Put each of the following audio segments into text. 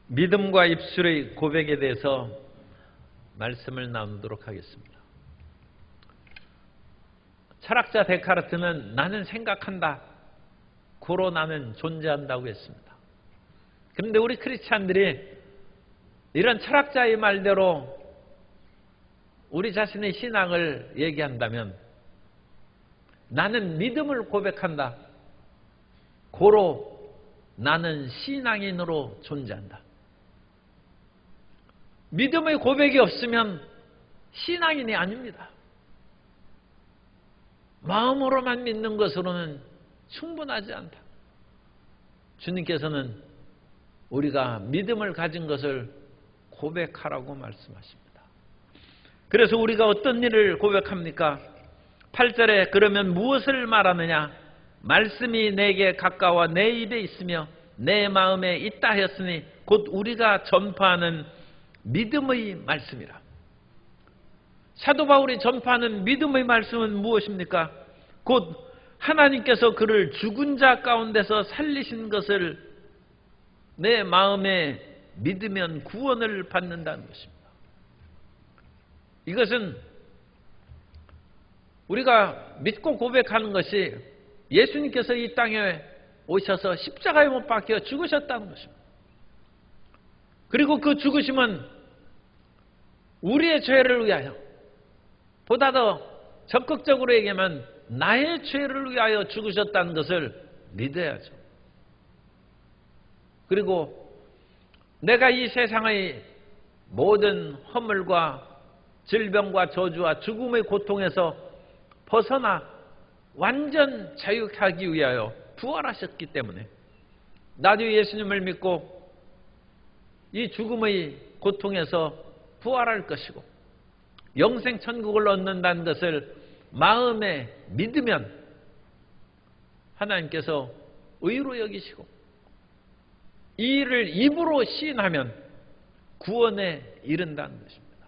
믿음과 입술의 고백에 대해서 말씀을 나누도록 하겠습니다. 철학자 데카르트는 나는 생각한다, 고로 나는 존재한다고 했습니다. 그런데 우리 크리스찬들이 이런 철학자의 말대로 우리 자신의 신앙을 얘기한다면 나는 믿음을 고백한다, 고로 나는 신앙인으로 존재한다. 믿음의 고백이 없으면 신앙인이 아닙니다. 마음으로만 믿는 것으로는 충분하지 않다. 주님께서는 우리가 믿음을 가진 것을 고백하라고 말씀하십니다. 그래서 우리가 어떤 일을 고백합니까? 8절에 그러면 무엇을 말하느냐? 말씀이 내게 가까워 내 입에 있으며 내 마음에 있다 하였으니 곧 우리가 전파하는 믿음의 말씀이라. 사도 바울이 전파하는 믿음의 말씀은 무엇입니까? 곧 하나님께서 그를 죽은 자 가운데서 살리신 것을 내 마음에 믿으면 구원을 받는다는 것입니다. 이것은 우리가 믿고 고백하는 것이 예수님께서 이 땅에 오셔서 십자가에 못 박혀 죽으셨다는 것입니다. 그리고 그 죽으심은 우리의 죄를 위하여, 보다 더 적극적으로 얘기하면 나의 죄를 위하여 죽으셨다는 것을 믿어야죠. 그리고 내가 이 세상의 모든 허물과 질병과 저주와 죽음의 고통에서 벗어나 완전 자유하기 위하여 부활하셨기 때문에 나도 예수님을 믿고 이 죽음의 고통에서 부활할 것이고 영생 천국을 얻는다는 것을 마음에 믿으면 하나님께서 의로 여기시고 이 일을 입으로 시인하면 구원에 이른다는 것입니다.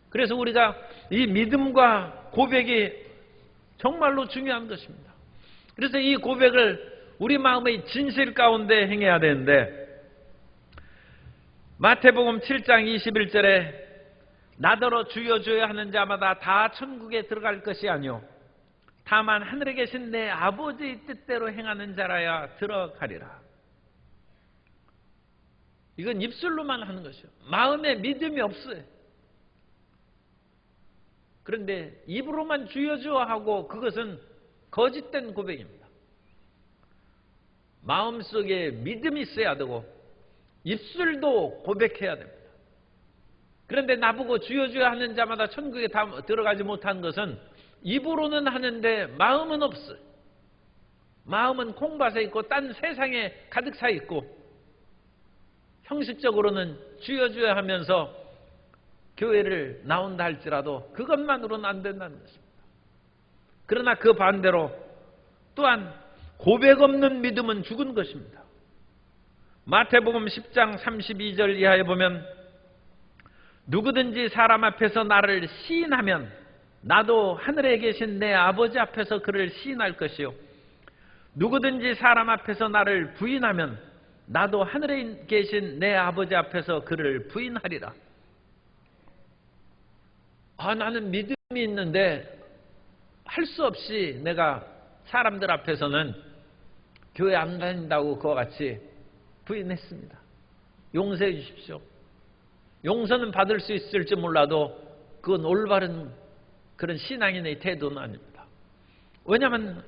그래서 우리가 이 믿음과 고백이 정말로 중요한 것입니다. 그래서 이 고백을 우리 마음의 진실 가운데 행해야 되는데 마태복음 7장 21절에 나더러 주여 주여 하는 자마다 다 천국에 들어갈 것이 아니오 다만 하늘에 계신 내 아버지의 뜻대로 행하는 자라야 들어가리라. 이건 입술로만 하는 것이요. 마음에 믿음이 없어요. 그런데 입으로만 주여 주여 하고 그것은 거짓된 고백입니다. 마음속에 믿음이 있어야 되고 입술도 고백해야 됩니다. 그런데 나보고 주여 주여 하는 자마다 천국에 들어가지 못한 것은 입으로는 하는데 마음은 없어요. 마음은 콩밭에 있고 딴 세상에 가득 차 있고 형식적으로는 주여 주여 하면서 교회를 나온다 할지라도 그것만으로는 안 된다는 것입니다. 그러나 그 반대로 또한 고백 없는 믿음은 죽은 것입니다. 마태복음 10장 32절 이하에 보면 누구든지 사람 앞에서 나를 시인하면 나도 하늘에 계신 내 아버지 앞에서 그를 시인할 것이요 누구든지 사람 앞에서 나를 부인하면 나도 하늘에 계신 내 아버지 앞에서 그를 부인하리라. 나는 믿음이 있는데 할 수 없이 내가 사람들 앞에서는 교회 안 다닌다고 그와 같이 부인했습니다. 용서해 주십시오. 용서는 받을 수 있을지 몰라도 그건 올바른 그런 신앙인의 태도는 아닙니다. 왜냐하면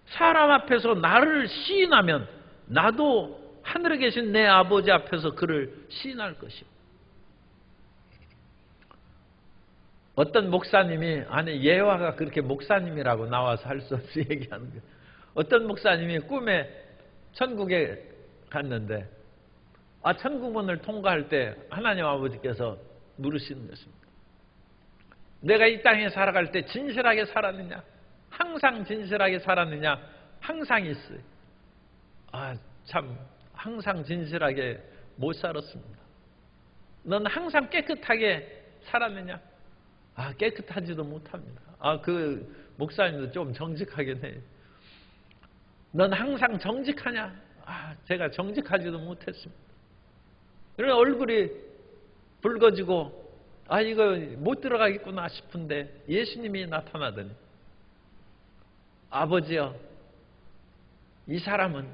사람 앞에서 나를 시인하면 나도 하늘에 계신 내 아버지 앞에서 그를 시인할 것이요. 어떤 목사님이 아니 예화가 그렇게 목사님이라고 나와서 할 수 없이 얘기하는 거예요. 어떤 목사님이 꿈에 천국에 갔는데 천국문을 통과할 때 하나님 아버지께서 물으시는 것입니다. 내가 이 땅에 살아갈 때 진실하게 살았느냐? 항상 진실하게 살았느냐? 항상 있어요. 참 항상 진실하게 못 살았습니다. 넌 항상 깨끗하게 살았느냐? 깨끗하지도 못합니다. 그 목사님도 좀 정직하긴 해요. 넌 항상 정직하냐? 제가 정직하지도 못했습니다. 이런 얼굴이 붉어지고 아 이거 못 들어가겠구나 싶은데 예수님이 나타나더니 아버지여, 이 사람은,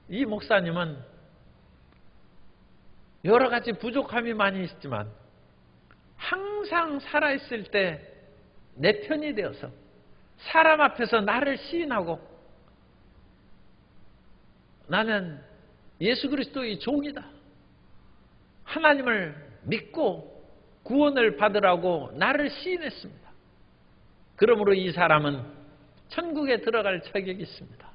이 목사님은 여러 가지 부족함이 많이 있지만 항상 살아있을 때 내 편이 되어서 사람 앞에서 나를 시인하고 나는 예수 그리스도의 종이다, 하나님을 믿고 구원을 받으라고 나를 시인했습니다. 그러므로 이 사람은 천국에 들어갈 자격이 있습니다.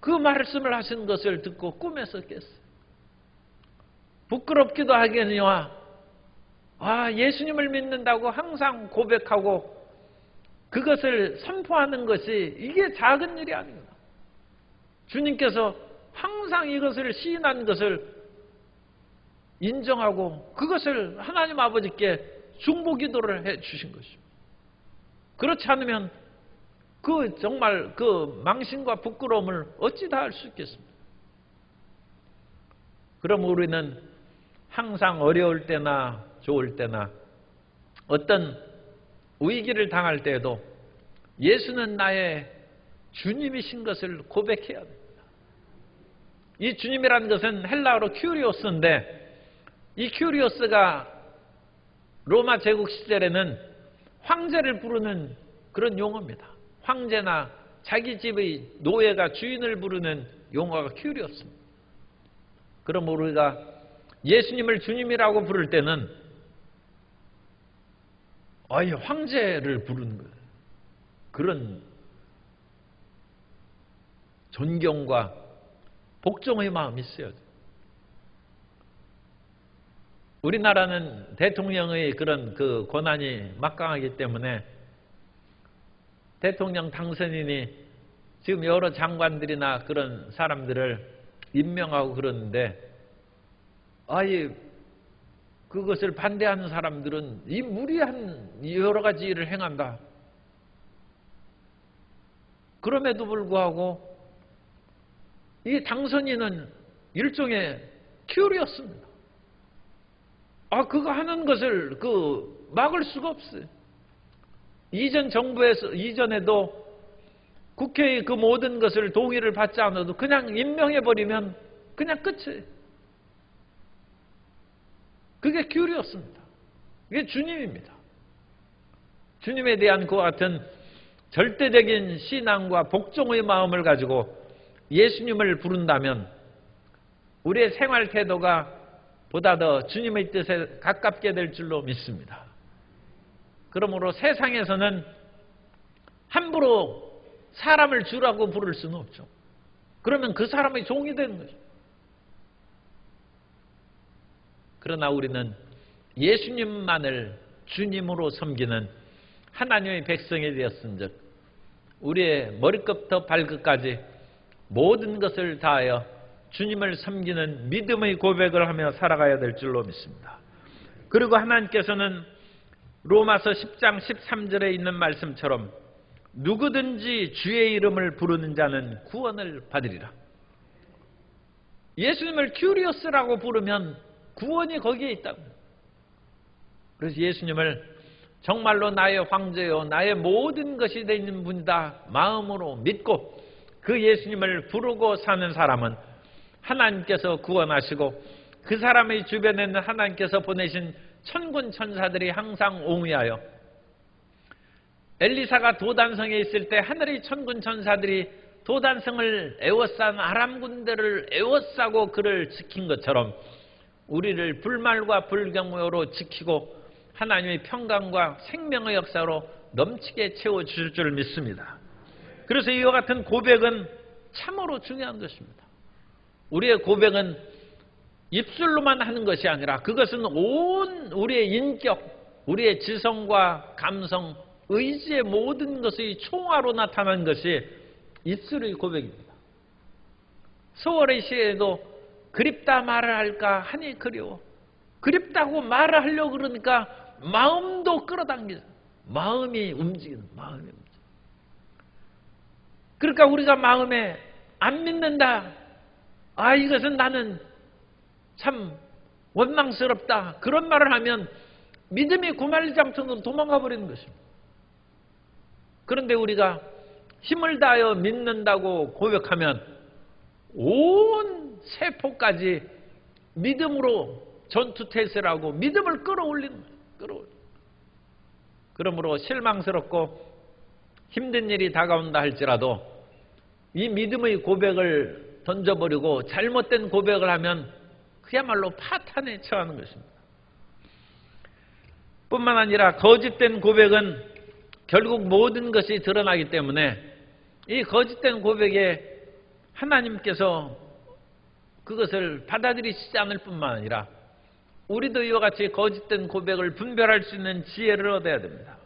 그 말씀을 하신 것을 듣고 꿈에서 깼어요. 부끄럽기도 하겠니와 예수님을 믿는다고 항상 고백하고 그것을 선포하는 것이 이게 작은 일이 아닙니다. 주님께서 항상 이것을 시인한 것을 인정하고 그것을 하나님 아버지께 중보기도를 해 주신 것입니다. 그렇지 않으면 정말 그 망신과 부끄러움을 어찌 다 할 수 있겠습니까? 그럼 우리는 항상 어려울 때나 좋을 때나 어떤 위기를 당할 때에도 예수는 나의 주님이신 것을 고백해야 됩니다. 이 주님이라는 것은 헬라어로 큐리오스인데 이 큐리오스가 로마 제국 시절에는 황제를 부르는 그런 용어입니다. 황제나 자기 집의 노예가 주인을 부르는 용어가 큐리오스입니다. 그럼 우리가 예수님을 주님이라고 부를 때는 황제를 부르는 거예요. 그런 존경과 복종의 마음이 있어야 돼요. 우리나라는 대통령의 그런 그 권한이 막강하기 때문에 대통령 당선인이 지금 여러 장관들이나 그런 사람들을 임명하고 그러는데 그것을 반대하는 사람들은 이 무리한 여러 가지 일을 행한다. 그럼에도 불구하고 이 당선인은 일종의 큐리였습니다. 그거 하는 것을 막을 수가 없어요. 이전 정부에서 이전에도 국회의 그 모든 것을 동의를 받지 않아도 그냥 임명해버리면 그냥 끝이에요. 그게 큐리였습니다. 그게 주님입니다. 주님에 대한 그와 같은 절대적인 신앙과 복종의 마음을 가지고 예수님을 부른다면 우리의 생활 태도가 보다 더 주님의 뜻에 가깝게 될 줄로 믿습니다. 그러므로 세상에서는 함부로 사람을 주라고 부를 수는 없죠. 그러면 그 사람의 종이 되는 거죠. 그러나 우리는 예수님만을 주님으로 섬기는 하나님의 백성이 되었은즉 우리의 머리끝부터 발끝까지 모든 것을 다하여 주님을 섬기는 믿음의 고백을 하며 살아가야 될 줄로 믿습니다. 그리고 하나님께서는 로마서 10장 13절에 있는 말씀처럼 누구든지 주의 이름을 부르는 자는 구원을 받으리라. 예수님을 큐리오스라고 부르면 구원이 거기에 있다고. 그래서 예수님을 정말로 나의 황제요 나의 모든 것이 되는 분이다 마음으로 믿고 그 예수님을 부르고 사는 사람은 하나님께서 구원하시고 그 사람의 주변에는 하나님께서 보내신 천군 천사들이 항상 옹위하여 엘리사가 도단성에 있을 때 하늘의 천군 천사들이 도단성을 에워싼 아람 군대를 에워싸고 그를 지킨 것처럼 우리를 불말과 불경외로 지키고 하나님의 평강과 생명의 역사로 넘치게 채워주실 줄 믿습니다. 그래서 이와 같은 고백은 참으로 중요한 것입니다. 우리의 고백은 입술로만 하는 것이 아니라 그것은 온 우리의 인격, 우리의 지성과 감성, 의지의 모든 것의 총화로 나타난 것이 입술의 고백입니다. 소월의 시에도 그립다 말을 할까 하니 그리워. 그립다고 말을 하려고 그러니까 마음도 끌어당기죠. 마음이 움직이는 마음이 움직이는. 그러니까 우리가 마음에 안 믿는다. 이것은 나는 참 원망스럽다. 그런 말을 하면 믿음이 구말리장천으로 도망가 버리는 것입니다. 그런데 우리가 힘을 다하여 믿는다고 고백하면 온 세포까지 믿음으로 전투태세를 하고 믿음을 끌어올리는 거예요. 그러므로 실망스럽고 힘든 일이 다가온다 할지라도 이 믿음의 고백을 던져버리고 잘못된 고백을 하면 그야말로 파탄에 처하는 것입니다. 뿐만 아니라 거짓된 고백은 결국 모든 것이 드러나기 때문에 이 거짓된 고백에 하나님께서 그것을 받아들이시지 않을 뿐만 아니라 우리도 이와 같이 거짓된 고백을 분별할 수 있는 지혜를 얻어야 됩니다.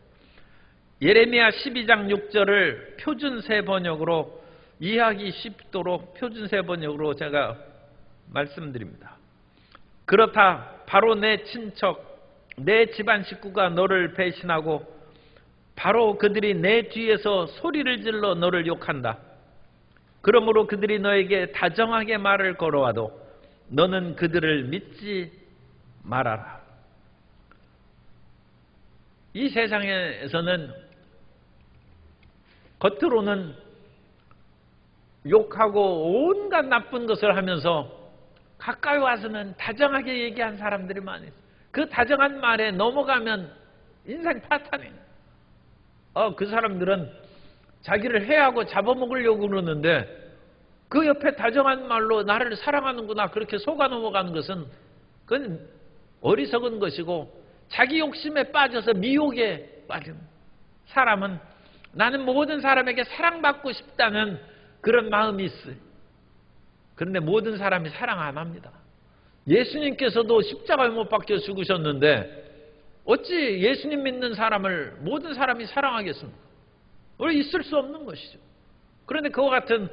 예레미야 12장 6절을 표준세 번역으로 이해하기 쉽도록 표준세 번역으로 제가 말씀드립니다. 그렇다 바로 내 친척 내 집안 식구가 너를 배신하고 바로 그들이 내 뒤에서 소리를 질러 너를 욕한다. 그러므로 그들이 너에게 다정하게 말을 걸어와도 너는 그들을 믿지 말아라. 이 세상에서는 겉으로는 욕하고 온갖 나쁜 것을 하면서 가까이 와서는 다정하게 얘기한 사람들이 많이 있어요. 그 다정한 말에 넘어가면 인생 파탄이에요. 그 사람들은 자기를 해하고 잡아먹으려고 그러는데 그 옆에 다정한 말로 나를 사랑하는구나 그렇게 속아 넘어가는 것은 그건 어리석은 것이고 자기 욕심에 빠져서 미혹에 빠진 사람은 나는 모든 사람에게 사랑받고 싶다는 그런 마음이 있어요. 그런데 모든 사람이 사랑 안 합니다. 예수님께서도 십자가에 못 박혀 죽으셨는데 어찌 예수님 믿는 사람을 모든 사람이 사랑하겠습니까? 우리 있을 수 없는 것이죠. 그런데 그와 같은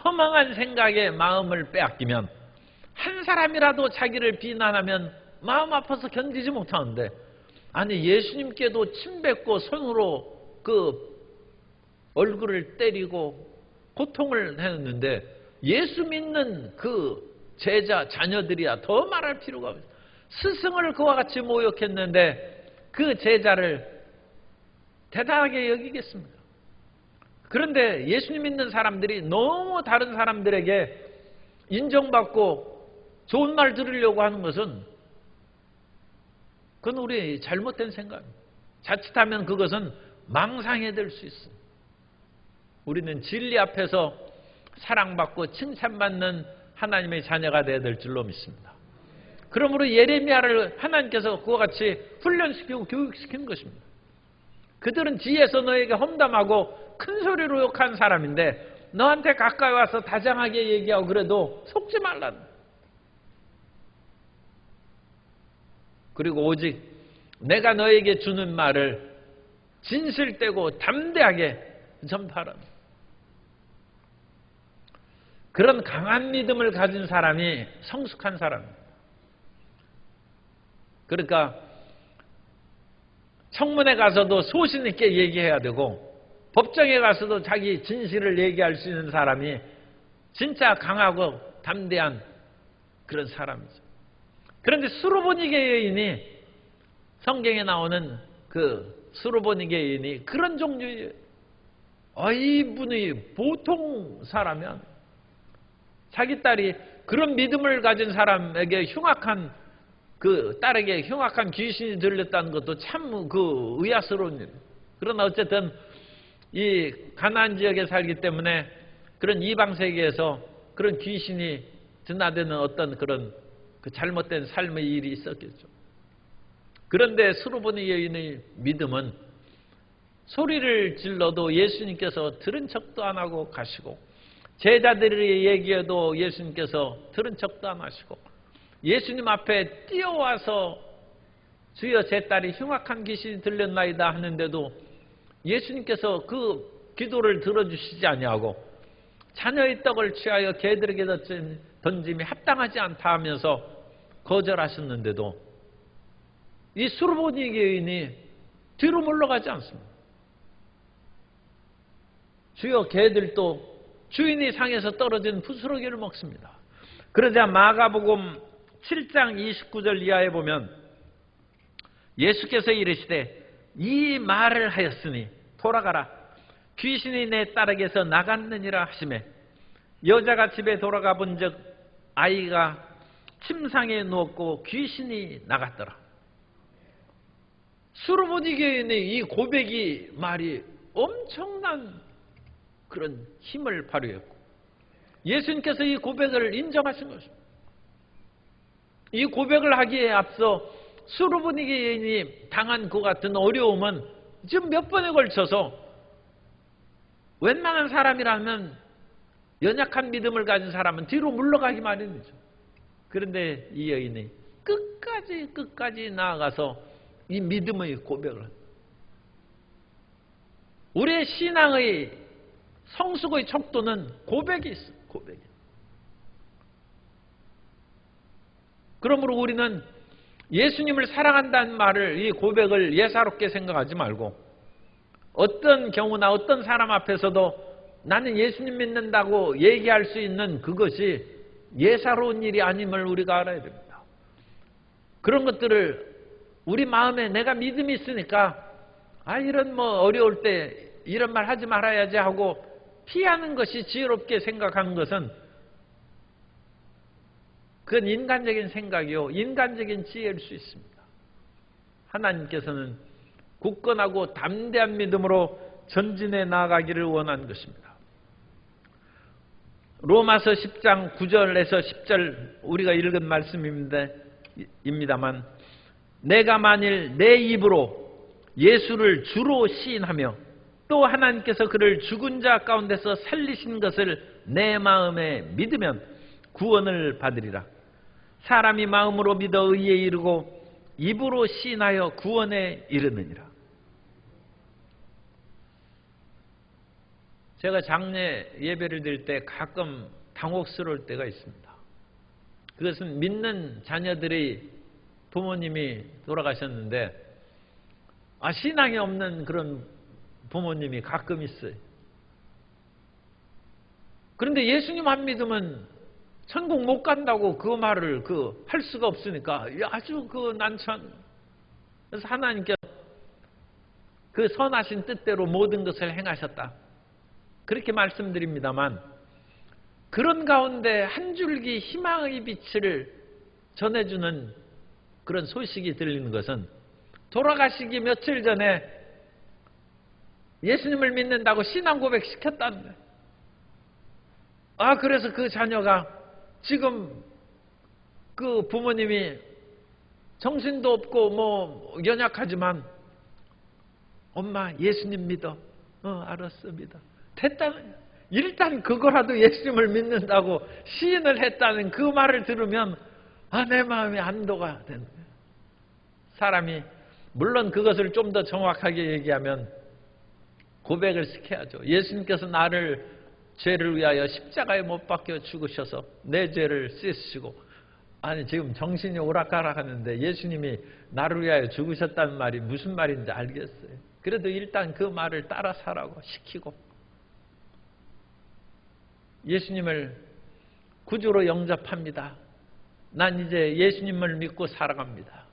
허망한 생각에 마음을 빼앗기면 한 사람이라도 자기를 비난하면 마음 아파서 견디지 못하는데 아니 예수님께도 침 뱉고 손으로 그 얼굴을 때리고 고통을 했는데 예수 믿는 그 제자 자녀들이야 더 말할 필요가 없어요. 스승을 그와 같이 모욕했는데 그 제자를 대단하게 여기겠습니까? 그런데 예수님 믿는 사람들이 너무 다른 사람들에게 인정받고 좋은 말 들으려고 하는 것은 그건 우리 잘못된 생각입니다. 자칫하면 그것은 망상이 될 수 있어요. 우리는 진리 앞에서 사랑받고 칭찬받는 하나님의 자녀가 되어야 될 줄로 믿습니다. 그러므로 예레미야를 하나님께서 그와 같이 훈련시키고 교육시킨 것입니다. 그들은 지혜에서 너에게 험담하고 큰 소리로 욕한 사람인데 너한테 가까이 와서 다정하게 얘기하고 그래도 속지 말라는. 그리고 오직 내가 너에게 주는 말을 진실되고 담대하게 전파하라. 그런 강한 믿음을 가진 사람이 성숙한 사람입니다. 그러니까 청문회 가서도 소신 있게 얘기해야 되고 법정에 가서도 자기 진실을 얘기할 수 있는 사람이 진짜 강하고 담대한 그런 사람이죠. 그런데 수르보니게 여인이 성경에 나오는 그 수르보니게 여인이 그런 종류의 이분이 보통 사람이야. 자기 딸이 그런 믿음을 가진 사람에게 흉악한 그 딸에게 흉악한 귀신이 들렸다는 것도 참 그 의아스러운 일. 그러나 어쨌든 이 가나안 지역에 살기 때문에 그런 이방 세계에서 그런 귀신이 드나드는 어떤 그런 그 잘못된 삶의 일이 있었겠죠. 그런데 수르보니 여인의 믿음은 소리를 질러도 예수님께서 들은 척도 안 하고 가시고 제자들이 얘기해도 예수님께서 들은 척도 안 하시고 예수님 앞에 뛰어와서 주여 제 딸이 흉악한 귀신이 들렸나이다 하는데도 예수님께서 그 기도를 들어주시지 아니하고 자녀의 떡을 취하여 개들에게 던짐이 합당하지 않다 하면서 거절하셨는데도 이 수르보니 여인이 뒤로 물러가지 않습니다. 주여 개들도 주인이 상에서 떨어진 부스러기를 먹습니다. 그러자 마가복음 7장 29절 이하에 보면 예수께서 이르시되 이 말을 하였으니 돌아가라. 귀신이 내 딸에게서 나갔느니라 하시매 여자가 집에 돌아가 본즉 아이가 침상에 누웠고 귀신이 나갔더라. 수르보니 교인의 이 고백이 말이 엄청난 그런 힘을 발휘했고 예수님께서 이 고백을 인정하신 것입니다. 이 고백을 하기에 앞서 수르보니 교인이 당한 그 같은 어려움은 지금 몇 번에 걸쳐서 웬만한 사람이라면 연약한 믿음을 가진 사람은 뒤로 물러가기 마련이죠. 그런데 이 여인이 끝까지 나아가서 이 믿음의 고백을 합니다. 우리의 신앙의 성숙의 척도는 고백이 있어요. 고백이. 그러므로 우리는 예수님을 사랑한다는 말을 이 고백을 예사롭게 생각하지 말고 어떤 경우나 어떤 사람 앞에서도 나는 예수님 믿는다고 얘기할 수 있는 그것이 예사로운 일이 아님을 우리가 알아야 됩니다. 그런 것들을 우리 마음에 내가 믿음이 있으니까 이런 어려울 때 이런 말 하지 말아야지 하고 피하는 것이 지혜롭게 생각하는 것은 그건 인간적인 생각이요 인간적인 지혜일 수 있습니다. 하나님께서는 굳건하고 담대한 믿음으로 전진해 나아가기를 원하는 것입니다. 로마서 10장 9절에서 10절 우리가 읽은 말씀입니다만 내가 만일 내 입으로 예수를 주로 시인하며 또 하나님께서 그를 죽은 자 가운데서 살리신 것을 내 마음에 믿으면 구원을 받으리라. 사람이 마음으로 믿어 의에 이르고 입으로 시인하여 구원에 이르느니라. 제가 장례 예배를 드릴 때 가끔 당혹스러울 때가 있습니다. 그것은 믿는 자녀들의 부모님이 돌아가셨는데 신앙이 없는 그런 부모님이 가끔 있어요. 그런데 예수님 안 믿으면 천국 못 간다고 그 말을 할 수가 없으니까 아주 난처한. 그래서 하나님께서 그 선하신 뜻대로 모든 것을 행하셨다. 그렇게 말씀드립니다만 그런 가운데 한 줄기 희망의 빛을 전해주는 그런 소식이 들리는 것은 돌아가시기 며칠 전에 예수님을 믿는다고 신앙 고백 시켰다는 거예요. 그래서 그 자녀가 지금 그 부모님이 정신도 없고 연약하지만 엄마 예수님 믿어. 알았어 믿어. 됐다는 일단 그거라도 예수님을 믿는다고 시인을 했다는 그 말을 들으면 내 마음이 안도가 되는 거예요. 사람이 물론 그것을 좀 더 정확하게 얘기하면 고백을 시켜야죠. 예수님께서 나를 죄를 위하여 십자가에 못 박혀 죽으셔서 내 죄를 씻으시고 지금 정신이 오락가락하는데 예수님이 나를 위하여 죽으셨다는 말이 무슨 말인지 알겠어요. 그래도 일단 그 말을 따라 살라고 시키고 예수님을 구주로 영접합니다. 난 이제 예수님을 믿고 살아갑니다.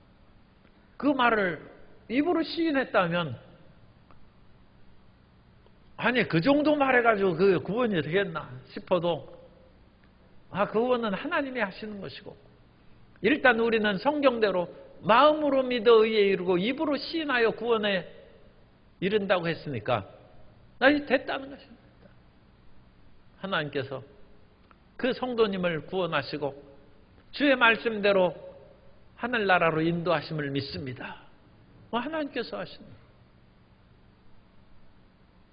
그 말을 입으로 시인했다면 그 정도 말해가지고 그 구원이 되겠나 싶어도 그거는 하나님이 하시는 것이고 일단 우리는 성경대로 마음으로 믿어 의에 이르고 입으로 시인하여 구원에 이른다고 했으니까 됐다는 것입니다. 하나님께서 그 성도님을 구원하시고 주의 말씀대로 하늘나라로 인도하심을 믿습니다. 하나님께서 하십니다.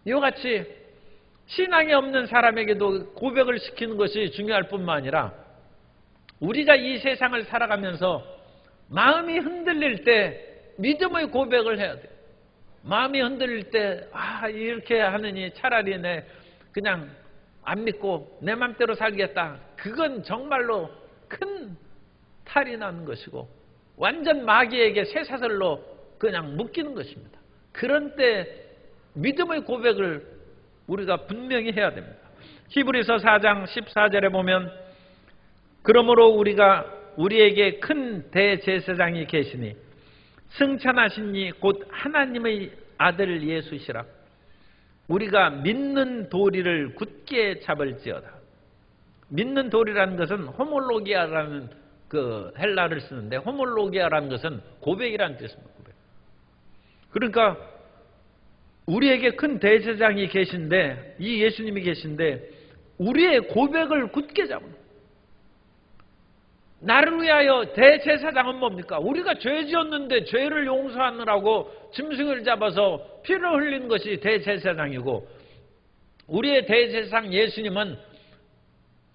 이와 같이 신앙이 없는 사람에게도 고백을 시키는 것이 중요할 뿐만 아니라 우리가 이 세상을 살아가면서 마음이 흔들릴 때 믿음의 고백을 해야 돼요. 마음이 흔들릴 때 이렇게 하느니 차라리 내 그냥 안 믿고 내 맘대로 살겠다. 그건 정말로 큰 탈이 나는 것이고 완전 마귀에게 쇠사슬로 그냥 묶이는 것입니다. 그런 때 믿음의 고백을 우리가 분명히 해야 됩니다. 히브리서 4장 14절에 보면 그러므로 우리에게 큰 대제사장이 계시니 승천하신 이 곧 하나님의 아들 예수시라. 우리가 믿는 도리를 굳게 잡을지어다. 믿는 도리라는 것은 호몰로기아라는 그 헬라를 쓰는데, 호몰로기아라는 것은 고백이라는 뜻입니다. 고백. 그러니까 우리에게 큰 대제사장이 계신데, 이 예수님이 계신데 우리의 고백을 굳게 잡는. 나를 위하여 대제사장은 뭡니까? 우리가 죄 지었는데 죄를 용서하느라고 짐승을 잡아서 피를 흘린 것이 대제사장이고, 우리의 대제사장 예수님은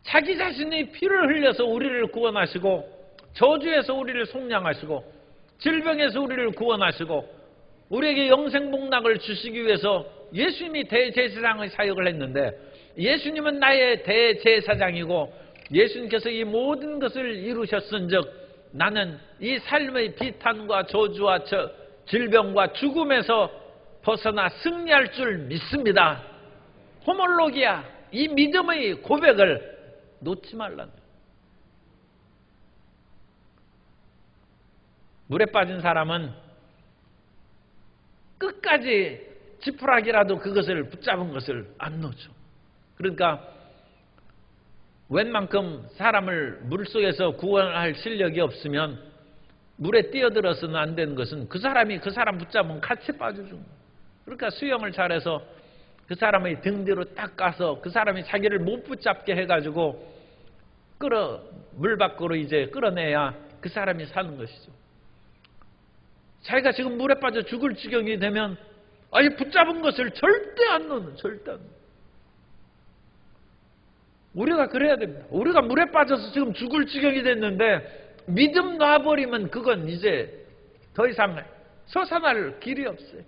자기 자신이 피를 흘려서 우리를 구원하시고, 저주에서 우리를 속량하시고, 질병에서 우리를 구원하시고, 우리에게 영생복락을 주시기 위해서 예수님이 대제사장의 사역을 했는데, 예수님은 나의 대제사장이고 예수님께서 이 모든 것을 이루셨은즉 나는 이 삶의 비탄과 저주와 질병과 죽음에서 벗어나 승리할 줄 믿습니다. 호몰로기아, 이 믿음의 고백을 놓지 말라는. 물에 빠진 사람은 끝까지 지푸라기라도 그것을 붙잡은 것을 안 놓죠. 그러니까 웬만큼 사람을 물속에서 구원할 실력이 없으면 물에 뛰어들어서는 안 되는 것은 그 사람이 그 사람 붙잡으면 같이 빠져주는 거예요. 그러니까 수영을 잘해서 그 사람의 등 뒤로 딱 가서 그 사람이 자기를 못 붙잡게 해가지고 물 밖으로 이제 끌어내야 그 사람이 사는 것이죠. 자기가 지금 물에 빠져 죽을 지경이 되면 아니 붙잡은 것을 절대 안 놓는, 절대 안 놓는. 우리가 그래야 됩니다. 우리가 물에 빠져서 지금 죽을 지경이 됐는데 믿음 놔버리면 그건 이제 더 이상 솟아날 길이 없어요.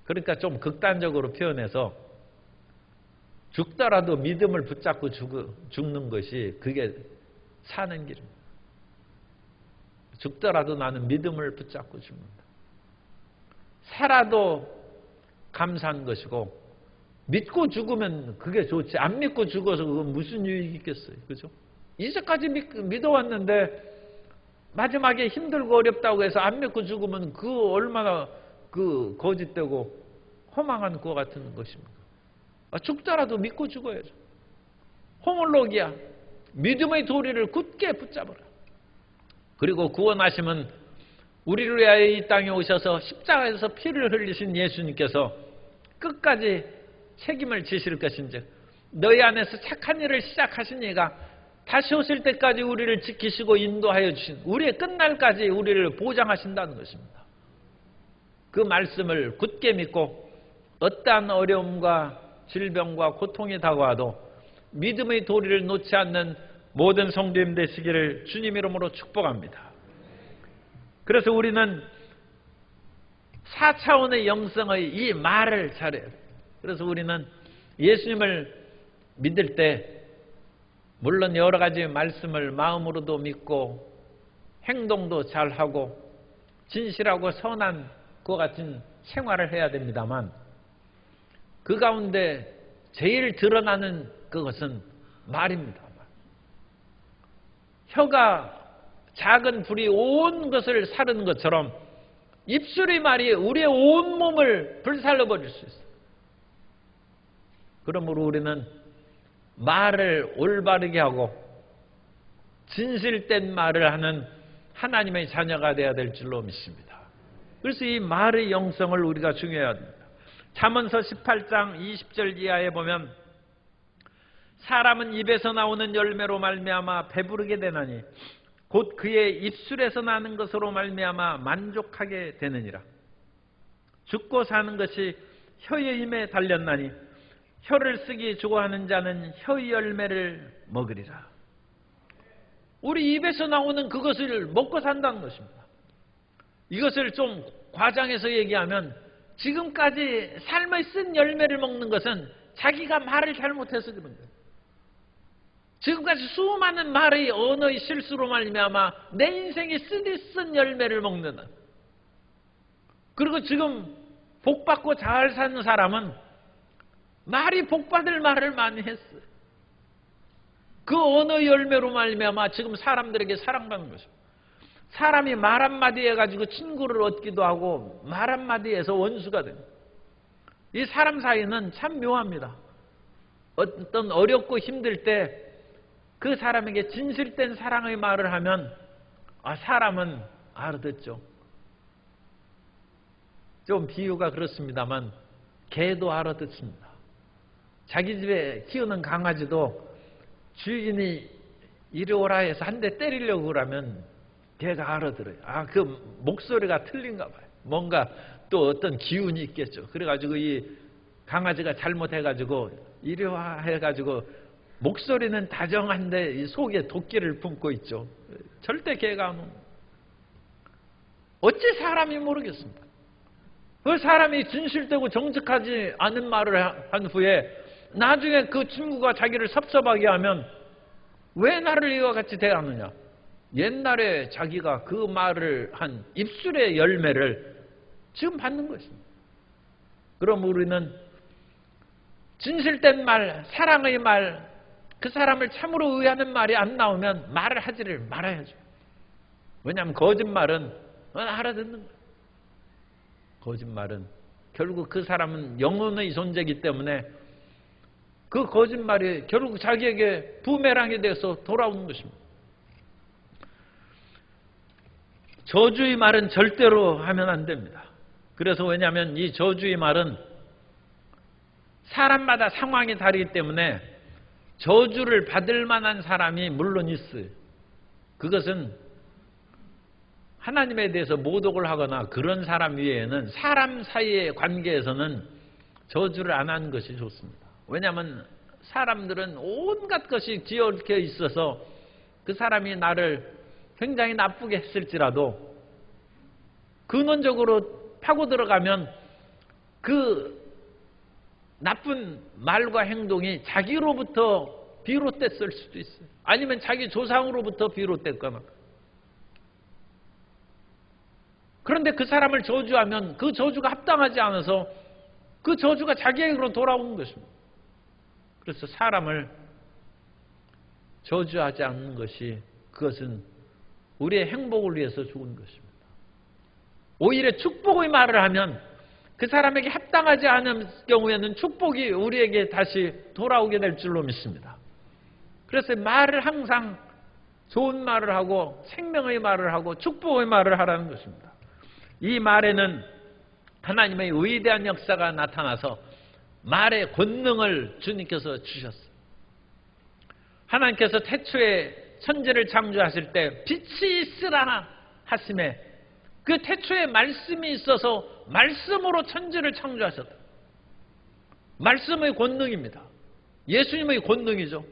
그러니까 좀 극단적으로 표현해서 죽더라도 믿음을 붙잡고 죽는 것이 그게 사는 길입니다. 죽더라도 나는 믿음을 붙잡고 죽는다. 살아도 감사한 것이고 믿고 죽으면 그게 좋지, 안 믿고 죽어서 그건 무슨 유익이 있겠어요. 그죠? 이제까지 믿어왔는데 마지막에 힘들고 어렵다고 해서 안 믿고 죽으면 그 얼마나 그 거짓되고 허망한 것 같은 것입니까? 죽더라도 믿고 죽어야죠. 호몰로기아, 믿음의 도리를 굳게 붙잡아라. 그리고 구원하심은 우리를 위하여 이 땅에 오셔서 십자가에서 피를 흘리신 예수님께서 끝까지 책임을 지실 것인즉 너희 안에서 착한 일을 시작하신 이가 다시 오실 때까지 우리를 지키시고 인도하여 주신, 우리의 끝날까지 우리를 보장하신다는 것입니다. 그 말씀을 굳게 믿고 어떠한 어려움과 질병과 고통이 다가와도 믿음의 도리를 놓지 않는 모든 성도님 되시기를 주님 이름으로 축복합니다. 그래서 우리는 4차원의 영성의 이 말을 잘해야 돼요. 그래서 우리는 예수님을 믿을 때 물론 여러 가지 말씀을 마음으로도 믿고 행동도 잘하고 진실하고 선한 것 같은 생활을 해야 됩니다만, 그 가운데 제일 드러나는 그것은 말입니다. 혀가 작은 불이 온 것을 사르는 것처럼 입술의 말이 우리의 온 몸을 불살라 버릴 수 있어요. 그러므로 우리는 말을 올바르게 하고 진실된 말을 하는 하나님의 자녀가 되어야 될 줄로 믿습니다. 그래서 이 말의 영성을 우리가 중요해야 합니다. 잠언서 18장 20절 이하에 보면 사람은 입에서 나오는 열매로 말미암아 배부르게 되나니 곧 그의 입술에서 나는 것으로 말미암아 만족하게 되느니라. 죽고 사는 것이 혀의 힘에 달렸나니 혀를 쓰기 좋아하는 자는 혀의 열매를 먹으리라. 우리 입에서 나오는 그것을 먹고 산다는 것입니다. 이것을 좀 과장해서 얘기하면 지금까지 삶의 쓴 열매를 먹는 것은 자기가 말을 잘못해서 그런 거예요. 지금까지 수많은 말의 언어의 실수로 말미암아 내 인생이 쓴 열매를 먹는다. 그리고 지금 복받고 잘 사는 사람은 말이 복받을 말을 많이 했어요. 그 언어 열매로 말미암아 지금 사람들에게 사랑받는 것입니다. 사람이 말 한마디 해가지고 친구를 얻기도 하고 말 한마디에서 원수가 됩니다. 이 사람 사이는 참 묘합니다. 어떤 어렵고 힘들 때 그 사람에게 진실된 사랑의 말을 하면 사람은 알아듣죠. 좀 비유가 그렇습니다만 개도 알아듣습니다. 자기 집에 키우는 강아지도 주인이 이리 오라 해서 한 대 때리려고 그러면 걔가 알아들어요. 그 목소리가 틀린가 봐요. 뭔가 또 어떤 기운이 있겠죠. 그래가지고 이 강아지가 잘못해가지고 이리 와 해가지고 목소리는 다정한데 이 속에 도끼를 품고 있죠. 절대 걔가 안 옵니다. 어찌 사람이 모르겠습니까? 그 사람이 진실되고 정직하지 않은 말을 한 후에 나중에 그 친구가 자기를 섭섭하게 하면 왜 나를 이와 같이 대하느냐? 옛날에 자기가 그 말을 한 입술의 열매를 지금 받는 것입니다. 그럼 우리는 진실된 말, 사랑의 말, 그 사람을 참으로 의하는 말이 안 나오면 말을 하지를 말아야죠. 왜냐하면 거짓말은 알아듣는 거예요. 거짓말은 결국 그 사람은 영혼의 존재이기 때문에 그 거짓말이 결국 자기에게 부메랑이 돼서 돌아오는 것입니다. 저주의 말은 절대로 하면 안 됩니다. 그래서 왜냐하면 이 저주의 말은 사람마다 상황이 다르기 때문에 저주를 받을 만한 사람이 물론 있어요. 그것은 하나님에 대해서 모독을 하거나 그런 사람 외에는 사람 사이의 관계에서는 저주를 안 하는 것이 좋습니다. 왜냐하면 사람들은 온갖 것이 뒤엉켜 있어서 그 사람이 나를 굉장히 나쁘게 했을지라도 근원적으로 파고 들어가면 그 나쁜 말과 행동이 자기로부터 비롯됐을 수도 있어요. 아니면 자기 조상으로부터 비롯됐거나. 그런데 그 사람을 저주하면 그 저주가 합당하지 않아서 그 저주가 자기에게로 돌아오는 것입니다. 그래서 사람을 저주하지 않는 것이 그것은 우리의 행복을 위해서 좋은 것입니다. 오히려 축복의 말을 하면 그 사람에게 합당하지 않은 경우에는 축복이 우리에게 다시 돌아오게 될 줄로 믿습니다. 그래서 말을 항상 좋은 말을 하고 생명의 말을 하고 축복의 말을 하라는 것입니다. 이 말에는 하나님의 위대한 역사가 나타나서 말의 권능을 주님께서 주셨어요. 하나님께서 태초에 천지를 창조하실 때 빛이 있으라 하심에 그 태초에 말씀이 있어서 말씀으로 천지를 창조하셨다. 말씀의 권능입니다. 예수님의 권능이죠.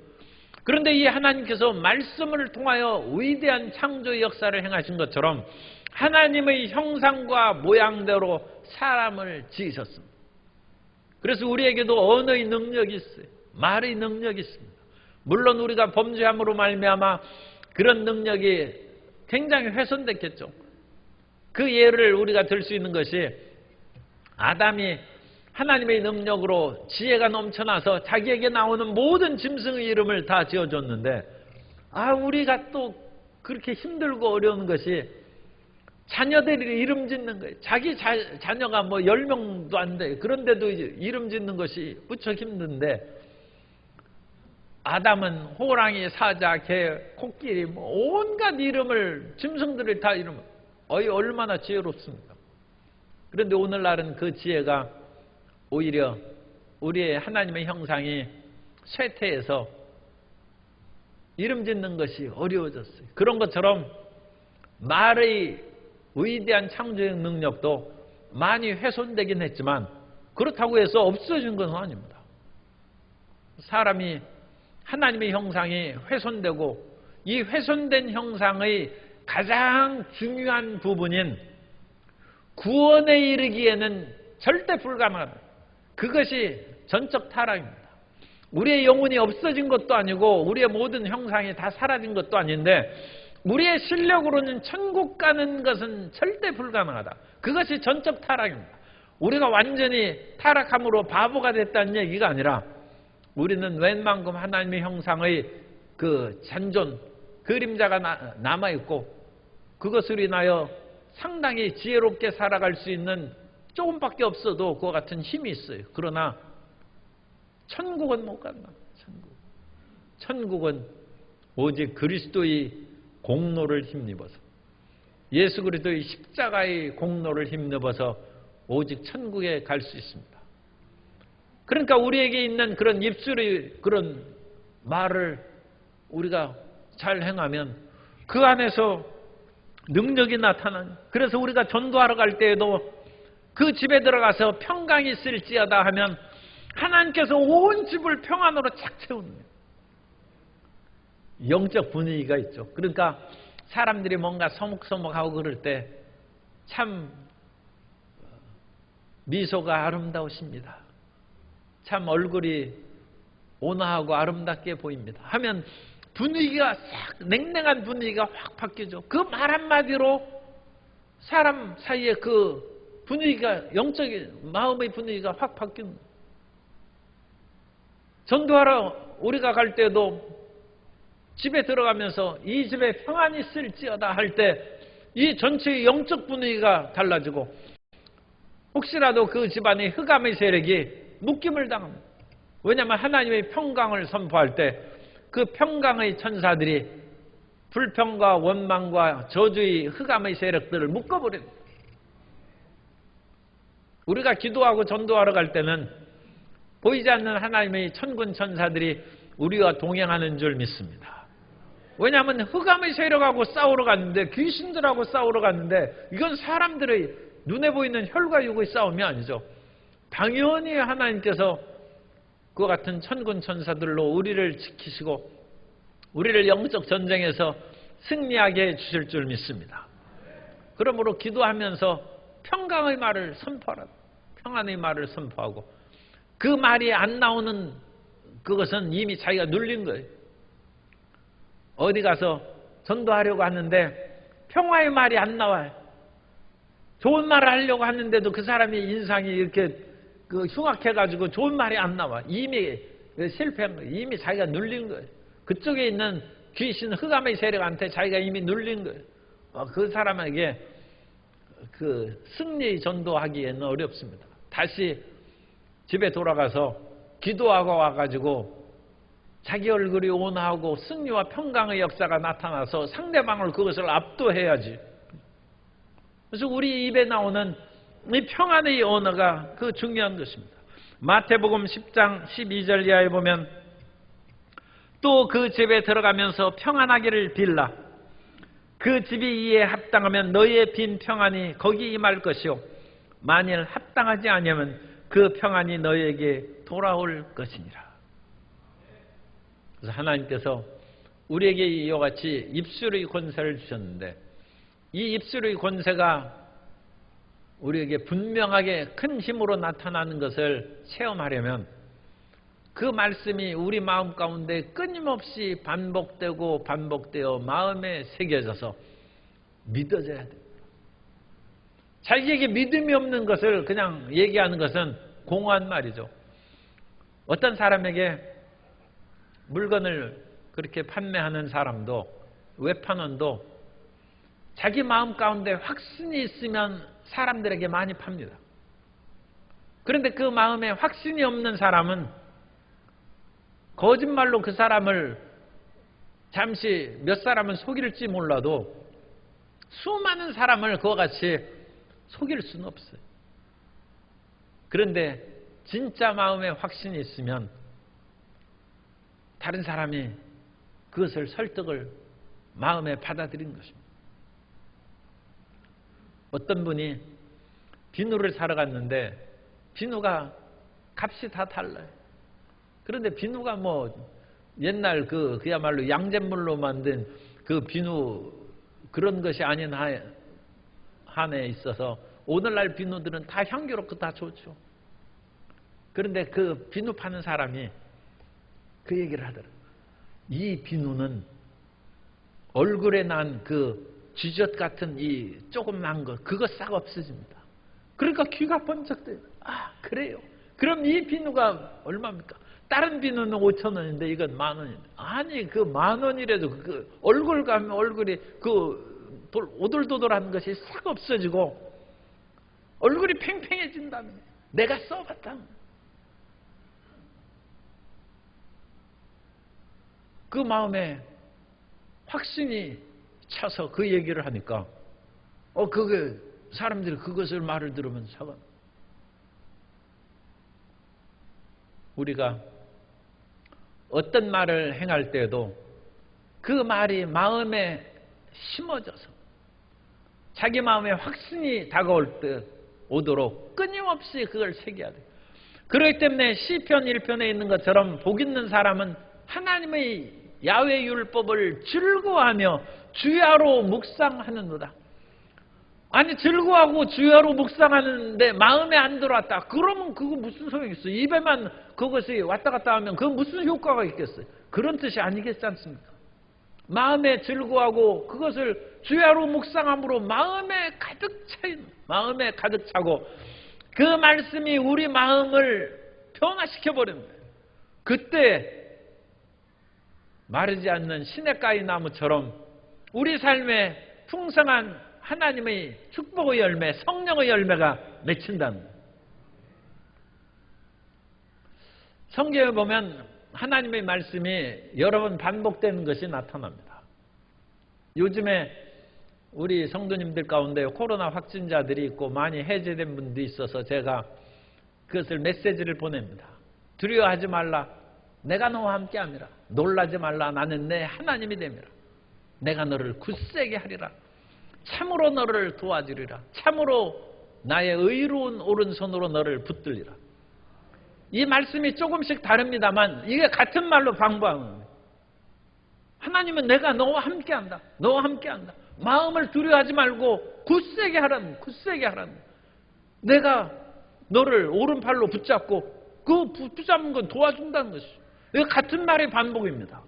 그런데 이 하나님께서 말씀을 통하여 위대한 창조의 역사를 행하신 것처럼 하나님의 형상과 모양대로 사람을 지으셨습니다. 그래서 우리에게도 언어의 능력이 있어요. 말의 능력이 있습니다. 물론 우리가 범죄함으로 말미암아 그런 능력이 굉장히 훼손됐겠죠. 그 예를 우리가 들 수 있는 것이 아담이 하나님의 능력으로 지혜가 넘쳐나서 자기에게 나오는 모든 짐승의 이름을 다 지어줬는데 우리가 또 그렇게 힘들고 어려운 것이 자녀들이 이름 짓는 거예요. 자기 자녀가 10명도 안 돼. 그런데도 이름 짓는 것이 무척 힘든데 아담은 호랑이, 사자, 개, 코끼리 온갖 이름을 짐승들을 다 이름을 얼마나 지혜롭습니까? 그런데 오늘날은 그 지혜가 오히려 우리의 하나님의 형상이 쇠퇴해서 이름 짓는 것이 어려워졌어요. 그런 것처럼 말의 위대한 창조적 능력도 많이 훼손되긴 했지만 그렇다고 해서 없어진 것은 아닙니다. 사람이 하나님의 형상이 훼손되고 이 훼손된 형상의 가장 중요한 부분인 구원에 이르기에는 절대 불가능하다. 그것이 전적 타락입니다. 우리의 영혼이 없어진 것도 아니고 우리의 모든 형상이 다 사라진 것도 아닌데 우리의 실력으로는 천국 가는 것은 절대 불가능하다. 그것이 전적 타락입니다. 우리가 완전히 타락함으로 바보가 됐다는 얘기가 아니라 우리는 웬만큼 하나님의 형상의 그 잔존, 그림자가 남아있고 그것으로 인하여 상당히 지혜롭게 살아갈 수 있는 조금밖에 없어도 그와 같은 힘이 있어요. 그러나 천국은 못 간다. 천국은 오직 그리스도의 공로를 힘입어서, 예수 그리스도의 십자가의 공로를 힘입어서 오직 천국에 갈 수 있습니다. 그러니까 우리에게 있는 그런 입술의 그런 말을 우리가 잘 행하면 그 안에서 능력이 나타나요. 그래서 우리가 전도하러 갈 때에도 그 집에 들어가서 평강이 있을지어다 하면 하나님께서 온 집을 평안으로 착 채우는 거예요. 영적 분위기가 있죠. 그러니까 사람들이 뭔가 서먹서먹하고 그럴 때 참 미소가 아름다우십니다. 참 얼굴이 온화하고 아름답게 보입니다. 하면 분위기가 싹 냉랭한 분위기가 확 바뀌죠. 그 말 한마디로 사람 사이에 그 분위기가, 영적인 마음의 분위기가 확 바뀌는 거예요. 전도하러 우리가 갈 때도 집에 들어가면서 이 집에 평안이 있을지어다 할 때 이 전체의 영적 분위기가 달라지고 혹시라도 그 집안의 흑암의 세력이 묶임을 당합니다. 왜냐하면 하나님의 평강을 선포할 때 그 평강의 천사들이 불평과 원망과 저주의 흑암의 세력들을 묶어버립니다. 우리가 기도하고 전도하러 갈 때는 보이지 않는 하나님의 천군 천사들이 우리와 동행하는 줄 믿습니다. 왜냐하면 흑암의 세력하고 싸우러 갔는데, 귀신들하고 싸우러 갔는데 이건 사람들의 눈에 보이는 혈과 육의 싸움이 아니죠. 당연히 하나님께서 그와 같은 천군 천사들로 우리를 지키시고 우리를 영적 전쟁에서 승리하게 해주실 줄 믿습니다. 그러므로 기도하면서 평강의 말을 선포하라. 평안의 말을 선포하고 그 말이 안 나오는 그것은 이미 자기가 눌린 거예요. 어디 가서 전도하려고 하는데 평화의 말이 안 나와요. 좋은 말을 하려고 하는데도 그 사람의 인상이 이렇게 흉악해가지고 좋은 말이 안 나와. 이미 실패한 거예요. 이미 자기가 눌린 거예요. 그쪽에 있는 귀신 흑암의 세력한테 자기가 이미 눌린 거예요. 그 사람에게 그 승리 전도하기에는 어렵습니다. 다시 집에 돌아가서 기도하고 와가지고 자기 얼굴이 온화하고 승리와 평강의 역사가 나타나서 상대방을 그것을 압도해야지. 그래서 우리 입에 나오는 이 평안의 언어가 그 중요한 것입니다. 마태복음 10장 12절 이하에 보면 또 그 집에 들어가면서 평안하기를 빌라. 그 집이 이에 합당하면 너희의 빈 평안이 거기 임할 것이요 만일 합당하지 아니하면 그 평안이 너희에게 돌아올 것이니라. 그래서 하나님께서 우리에게 이와 같이 입술의 권세를 주셨는데 이 입술의 권세가 우리에게 분명하게 큰 힘으로 나타나는 것을 체험하려면 그 말씀이 우리 마음 가운데 끊임없이 반복되고 반복되어 마음에 새겨져서 믿어져야 됩니다. 자기에게 믿음이 없는 것을 그냥 얘기하는 것은 공허한 말이죠. 어떤 사람에게 물건을 그렇게 판매하는 사람도, 외판원도 자기 마음 가운데 확신이 있으면 사람들에게 많이 팝니다. 그런데 그 마음에 확신이 없는 사람은 거짓말로 그 사람을 잠시 몇 사람은 속일지 몰라도 수많은 사람을 그와 같이 속일 수는 없어요. 그런데 진짜 마음에 확신이 있으면 다른 사람이 그것을 설득을 마음에 받아들인 것입니다. 어떤 분이 비누를 사러 갔는데 비누가 값이 다 달라요. 그런데 비누가 뭐 옛날 그야말로 양잿물로 만든 그 비누 그런 것이 아닌 한에 있어서 오늘날 비누들은 다 향기롭고 다 좋죠. 그런데 그 비누 파는 사람이 그 얘기를 하더라고요. 이 비누는 얼굴에 난 그 쥐젖 같은 이 조그만 거 그거 싹 없어집니다. 그러니까 귀가 번쩍 떠요. 아, 그래요. 그럼 이 비누가 얼마입니까? 다른 비누는 5,000원인데 이건 10,000원인데. 아니, 그 10,000원이라도 그 얼굴 가면 얼굴이 그 오돌도돌한 것이 싹 없어지고 얼굴이 팽팽해진다면 내가 써봤다. 그 마음에 확신이 차서 그 얘기를 하니까 그게 사람들이 그것을 말을 들으면 사과. 우리가 어떤 말을 행할 때에도 그 말이 마음에 심어져서 자기 마음에 확신이 다가올 때 오도록 끊임없이 그걸 새겨야 돼요. 그렇기 때문에 시편 1편에 있는 것처럼 복 있는 사람은 하나님의 야훼 율법을 즐거워하며 주야로 묵상하는도다. 아니, 즐거워하고 주야로 묵상하는데 마음에 안 들어왔다. 그러면 그거 무슨 소용이 있어? 입에만 그것이 왔다 갔다 하면 그건 무슨 효과가 있겠어요? 그런 뜻이 아니겠지 않습니까? 마음에 즐거워하고 그것을 주야로 묵상함으로 마음에 가득 차고 그 말씀이 우리 마음을 변화시켜 버리는 거예요. 그때 마르지 않는 시냇가의 나무처럼 우리 삶에 풍성한 하나님의 축복의 열매, 성령의 열매가 맺힌다는 거예요. 성경에 보면 하나님의 말씀이 여러 번 반복되는 것이 나타납니다. 요즘에 우리 성도님들 가운데 코로나 확진자들이 있고 많이 해제된 분도 있어서 제가 그것을 메시지를 보냅니다. 두려워하지 말라. 내가 너와 함께 함이라. 놀라지 말라. 나는 내 하나님이 됨이라. 내가 너를 굳세게 하리라. 참으로 너를 도와주리라. 참으로 나의 의로운 오른손으로 너를 붙들리라. 이 말씀이 조금씩 다릅니다만 이게 같은 말로 방부하는 거예요. 하나님은 내가 너와 함께한다. 너와 함께한다. 마음을 두려워하지 말고 굳세게 하라는, 굳세게 하라는. 내가 너를 오른팔로 붙잡고 그 붙잡은 건 도와준다는 것이죠. 이거 같은 말의 반복입니다.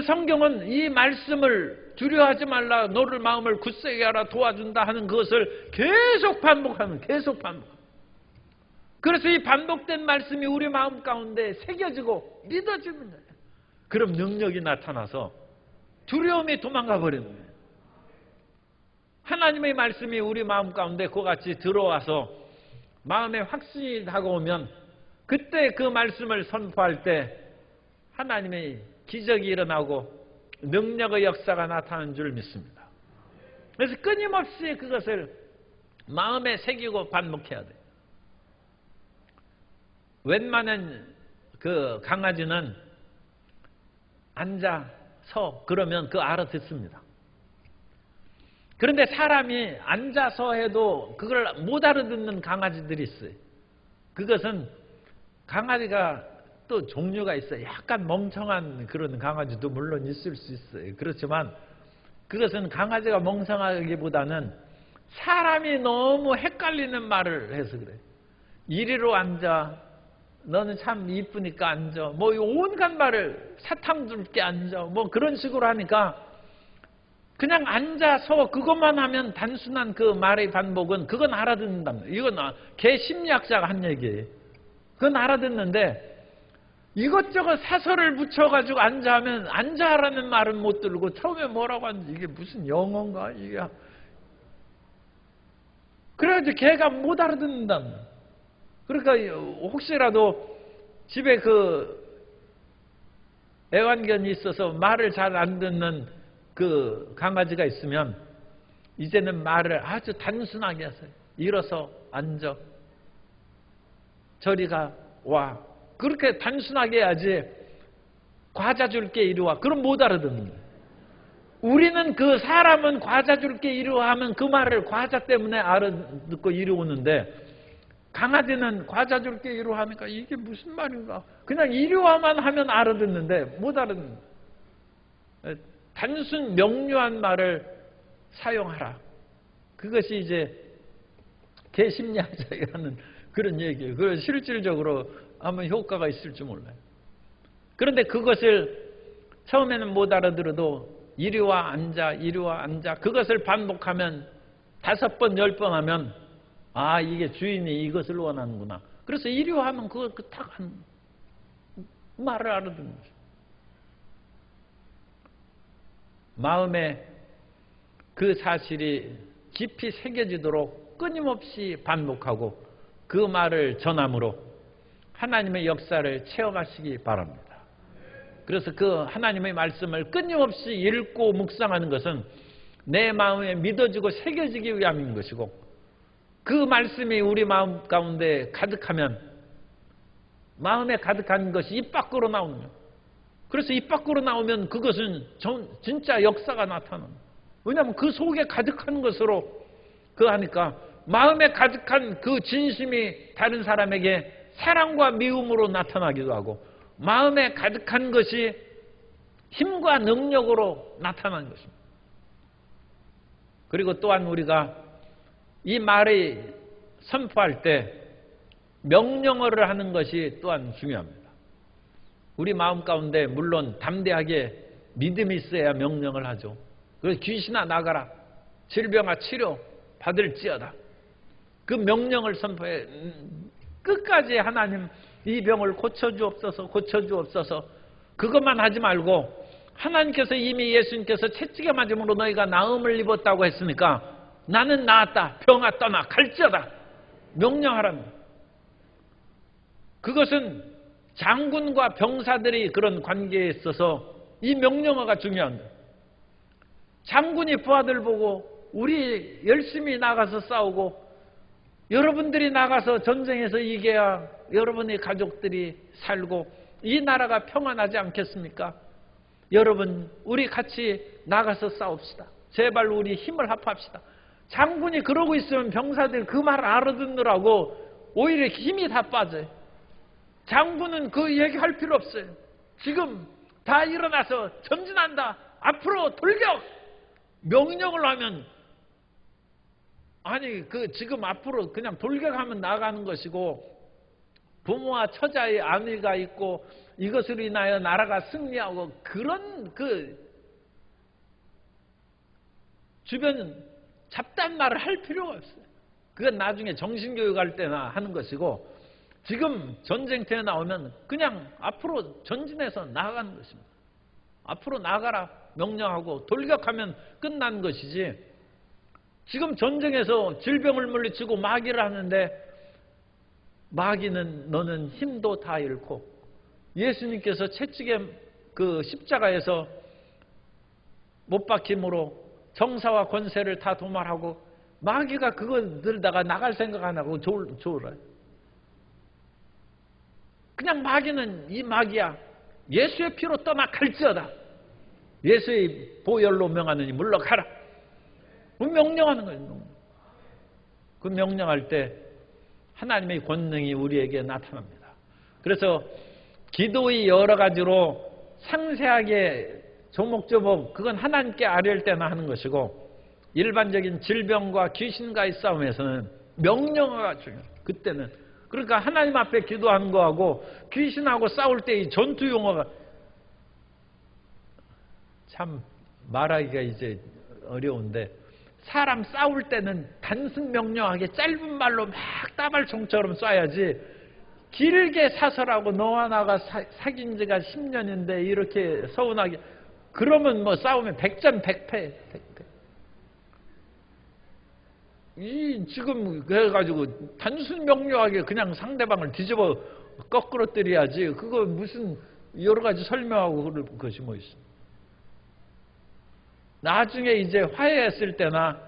성경은 이 말씀을 두려워하지 말라, 너를 마음을 굳세게 하라, 도와준다 하는 그것을 계속 반복하는, 계속 반복. 그래서 이 반복된 말씀이 우리 마음 가운데 새겨지고 믿어지는 거예요. 그럼 능력이 나타나서 두려움이 도망가 버리는 거예요. 하나님의 말씀이 우리 마음 가운데 그와 같이 들어와서 마음에 확신이 다가오면 그때 그 말씀을 선포할 때 하나님의 기적이 일어나고 능력의 역사가 나타나는 줄 믿습니다. 그래서 끊임없이 그것을 마음에 새기고 반복해야 돼요. 웬만한 그 강아지는 앉아서 그러면 그 알아듣습니다. 그런데 사람이 앉아서 해도 그걸 못 알아듣는 강아지들이 있어요. 그것은 강아지가 또 종류가 있어요. 약간 멍청한 그런 강아지도 물론 있을 수 있어요. 그렇지만 그것은 강아지가 멍청하기보다는 사람이 너무 헷갈리는 말을 해서 그래요. 이리로 앉아. 너는 참 이쁘니까 앉아. 뭐 온갖 말을 사탕 줄게 앉아. 뭐 그런 식으로 하니까 그냥 앉아서 그것만 하면 단순한 그 말의 반복은 그건 알아듣는답니다. 이건 개 심리학자가 한 얘기예요. 그건 알아듣는데 이것저것 사설을 붙여가지고 앉아 하면 앉아라는 말은 못 들고 처음에 뭐라고 하는지 이게 무슨 영어인가 이게. 그래가지고 개가 못 알아듣는답니다. 그러니까 혹시라도 집에 그 애완견이 있어서 말을 잘 안 듣는 그 강아지가 있으면 이제는 말을 아주 단순하게 하세요. 일어서 앉아. 저리가 와. 그렇게 단순하게 해야지 과자 줄게 이리 와. 그럼 못 알아듣는 거예요. 우리는 그 사람은 과자 줄게 이리 와 하면 그 말을 과자 때문에 알아듣고 이리 오는데 강아지는 과자 줄게 이리 와 하니까 이게 무슨 말인가. 그냥 이리 와만 하면 알아듣는데 못 알아듣는 거예요. 단순 명료한 말을 사용하라. 그것이 이제 개심리학자가 하는 그런 얘기예요. 그걸 실질적으로 아마 효과가 있을지 몰라요. 그런데 그것을 처음에는 못 알아들어도 이리와 앉아, 이리와 앉아. 그것을 반복하면 5번, 10번 하면 아, 이게 주인이 이것을 원하는구나. 그래서 이리하면 그걸 딱 하는 말을 알아듣는 거죠. 마음에 그 사실이 깊이 새겨지도록 끊임없이 반복하고 그 말을 전함으로 하나님의 역사를 체험하시기 바랍니다. 그래서 그 하나님의 말씀을 끊임없이 읽고 묵상하는 것은 내 마음에 믿어지고 새겨지기 위함인 것이고, 그 말씀이 우리 마음 가운데 가득하면 마음에 가득한 것이 입 밖으로 나오는 거예요. 그래서 입 밖으로 나오면 그것은 진짜 역사가 나타납니다. 왜냐하면 그 속에 가득한 것으로 하니까 마음에 가득한 그 진심이 다른 사람에게 사랑과 미움으로 나타나기도 하고, 마음에 가득한 것이 힘과 능력으로 나타나는 것입니다. 그리고 또한 우리가 이 말을 선포할 때 명령어를 하는 것이 또한 중요합니다. 우리 마음 가운데 물론 담대하게 믿음이 있어야 명령을 하죠. 그래서 귀신아 나가라, 질병아 치료 받을지어다, 그 명령을 선포해. 끝까지 하나님 이 병을 고쳐주옵소서, 고쳐주옵소서, 그것만 하지 말고, 하나님께서 이미 예수님께서 채찍에 맞음으로 너희가 나음을 입었다고 했으니까 나는 나았다, 병아 떠나 갈지어다, 명령하랍니다. 그것은 장군과 병사들이 그런 관계에 있어서 이 명령어가 중요합니다. 장군이 부하들 보고 우리 열심히 나가서 싸우고, 여러분들이 나가서 전쟁에서 이겨야 여러분의 가족들이 살고 이 나라가 평안하지 않겠습니까? 여러분, 우리 같이 나가서 싸웁시다. 제발 우리 힘을 합합시다. 장군이 그러고 있으면 병사들 그 말 알아듣느라고 오히려 힘이 다 빠져요. 장군은 그 얘기할 필요 없어요. 지금 다 일어나서 전진한다, 앞으로 돌격! 명령을 하면, 아니 지금 앞으로 그냥 돌격하면 나가는 것이고, 부모와 처자의 안위가 있고 이것으로 인하여 나라가 승리하고 그런 주변 잡다한 말을 할 필요가 없어요. 그건 나중에 정신교육할 때나 하는 것이고, 지금 전쟁터에 나오면 그냥 앞으로 전진해서 나아가는 것입니다. 앞으로 나가라 명령하고 돌격하면 끝난 것이지, 지금 전쟁에서 질병을 물리치고 마귀를 하는데, 마귀는 너는 힘도 다 잃고, 예수님께서 채찍에 십자가에서 못 박힘으로 정사와 권세를 다 도말하고, 마귀가 그거 들다가 나갈 생각 안 하고 졸아요. 그냥 마귀는 이 마귀야, 예수의 피로 떠나 갈지어다, 예수의 보혈로 명하느니 물러가라, 명령하는 거예요. 그 명령할 때 하나님의 권능이 우리에게 나타납니다. 그래서 기도의 여러 가지로 상세하게 조목조목 그건 하나님께 아뢰을 때나 하는 것이고, 일반적인 질병과 귀신과의 싸움에서는 명령어가 중요해요. 그때는 그러니까 하나님 앞에 기도하는 거하고 귀신하고 싸울 때의 전투 용어가 참 말하기가 이제 어려운데, 사람 싸울 때는 단순 명령하게 짧은 말로 막 따발총처럼 쏴야지, 길게 사설하고 너와 나가 사귄 지가 10년인데 이렇게 서운하게 그러면 뭐 싸우면 100전 100패. 지금 그래가지고 단순 명료하게 그냥 상대방을 뒤집어 거꾸러뜨려야지, 그거 무슨 여러 가지 설명하고 그럴 것이 뭐 있어. 나중에 이제 화해했을 때나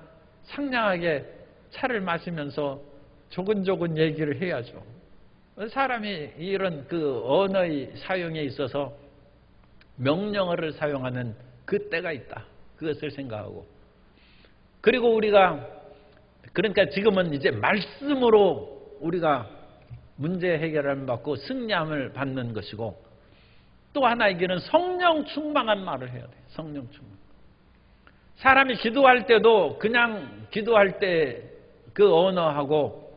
상냥하게 차를 마시면서 조근조근 얘기를 해야죠. 사람이 이런 언어의 사용에 있어서 명령어를 사용하는 그 때가 있다, 그것을 생각하고, 그리고 우리가 그러니까 지금은 이제 말씀으로 우리가 문제 해결을 받고 승리함을 받는 것이고, 또 하나의 길은 성령 충만한 말을 해야 돼요. 성령 충만. 사람이 기도할 때도 그냥 기도할 때 그 언어하고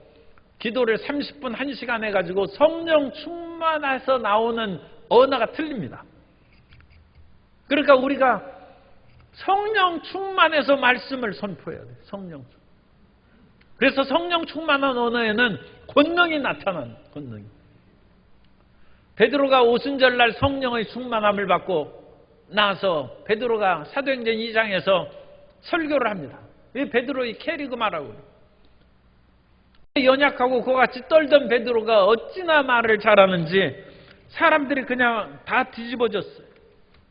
기도를 30분 1시간 해가지고 성령 충만해서 나오는 언어가 틀립니다. 그러니까 우리가 성령 충만해서 말씀을 선포해야 돼요. 성령 충만. 그래서 성령 충만한 언어에는 권능이 나타난 권능이. 베드로가 오순절날 성령의 충만함을 받고 나서 베드로가 사도행전 2장에서 설교를 합니다. 이 베드로의 캐리그마라고 그래요. 연약하고 그와 같이 떨던 베드로가 어찌나 말을 잘하는지 사람들이 그냥 다 뒤집어졌어요.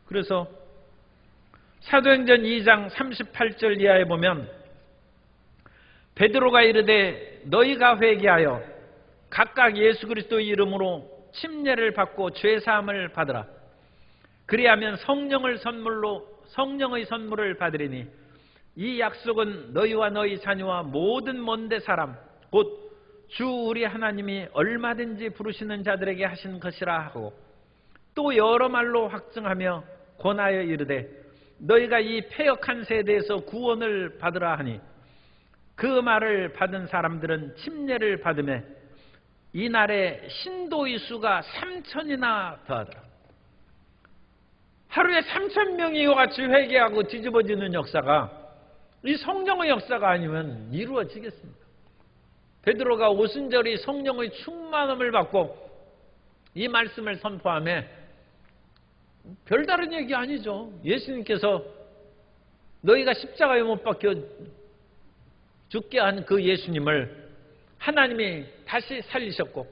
그래서 사도행전 2장 38절 이하에 보면 베드로가 이르되 너희가 회개하여 각각 예수 그리스도의 이름으로 침례를 받고 죄사함을 받으라. 그리하면 성령의 선물을 받으리니 이 약속은 너희와 너희 자녀와 모든 먼데 사람 곧 주 우리 하나님이 얼마든지 부르시는 자들에게 하신 것이라 하고 또 여러 말로 확증하며 권하여 이르되 너희가 이 패역한 세대에서 구원을 받으라 하니 그 말을 받은 사람들은 침례를 받으며 이날에 신도의 수가 3,000이나 더하더라. 하루에 3,000명이 이와 같이 회개하고 뒤집어지는 역사가 이 성령의 역사가 아니면 이루어지겠습니까? 베드로가 오순절이 성령의 충만함을 받고 이 말씀을 선포하며 별다른 얘기 아니죠. 예수님께서 너희가 십자가에 못 박혀 죽게 한 그 예수님을 하나님이 다시 살리셨고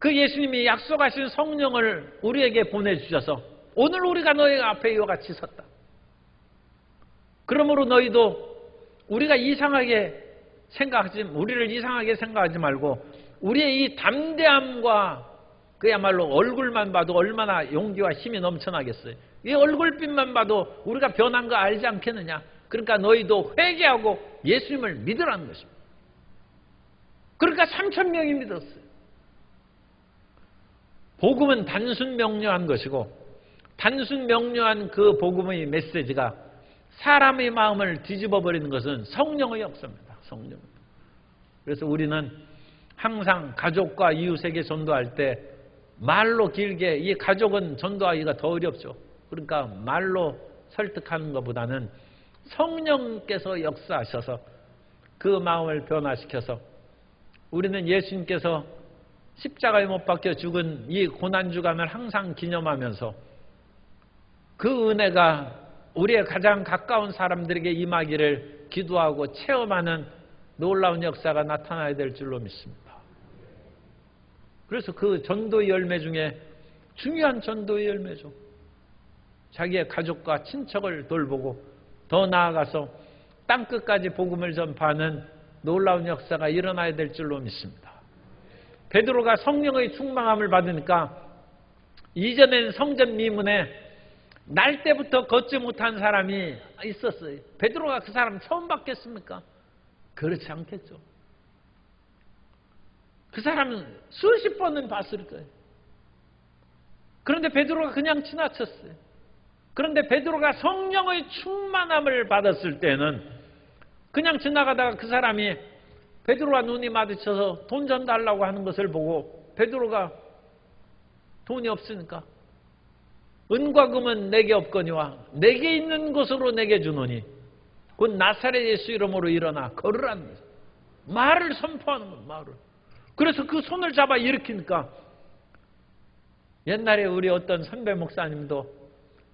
그 예수님이 약속하신 성령을 우리에게 보내주셔서 오늘 우리가 너희 앞에 이와 같이 섰다. 그러므로 너희도 우리를 이상하게 생각하지 말고 우리의 이 담대함과 그야말로 얼굴만 봐도 얼마나 용기와 힘이 넘쳐나겠어요. 이 얼굴빛만 봐도 우리가 변한 거 알지 않겠느냐. 그러니까 너희도 회개하고 예수님을 믿으라는 것입니다. 그러니까 3,000명이 믿었어요. 복음은 단순 명료한 것이고 단순 명료한 그 복음의 메시지가 사람의 마음을 뒤집어 버리는 것은 성령의 역사입니다. 성령. 그래서 우리는 항상 가족과 이웃에게 전도할 때 말로 길게, 이 가족은 전도하기가 더 어렵죠. 그러니까 말로 설득하는 것보다는 성령께서 역사하셔서 그 마음을 변화시켜서 우리는 예수님께서 십자가에 못 박혀 죽은 이 고난주간을 항상 기념하면서 그 은혜가 우리의 가장 가까운 사람들에게 임하기를 기도하고 체험하는 놀라운 역사가 나타나야 될 줄로 믿습니다. 그래서 그 전도의 열매 중에 중요한 전도의 열매죠. 자기의 가족과 친척을 돌보고 더 나아가서 땅끝까지 복음을 전파하는 놀라운 역사가 일어나야 될 줄로 믿습니다. 베드로가 성령의 충만함을 받으니까 이전엔 성전 미문에 날 때부터 걷지 못한 사람이 있었어요. 베드로가 그 사람 처음 봤겠습니까? 그렇지 않겠죠. 그 사람은 수십 번은 봤을 거예요. 그런데 베드로가 그냥 지나쳤어요. 그런데 베드로가 성령의 충만함을 받았을 때는 그냥 지나가다가 그 사람이 베드로와 눈이 마주쳐서 돈 좀 달라고 하는 것을 보고 베드로가 돈이 없으니까 은과 금은 내게 없거니와 내게 있는 것으로 내게 주노니 곧 나사렛 예수 이름으로 일어나 걸으라는 거죠. 말을 선포하는 거예요. 말을. 그래서 그 손을 잡아 일으키니까 옛날에 우리 어떤 선배 목사님도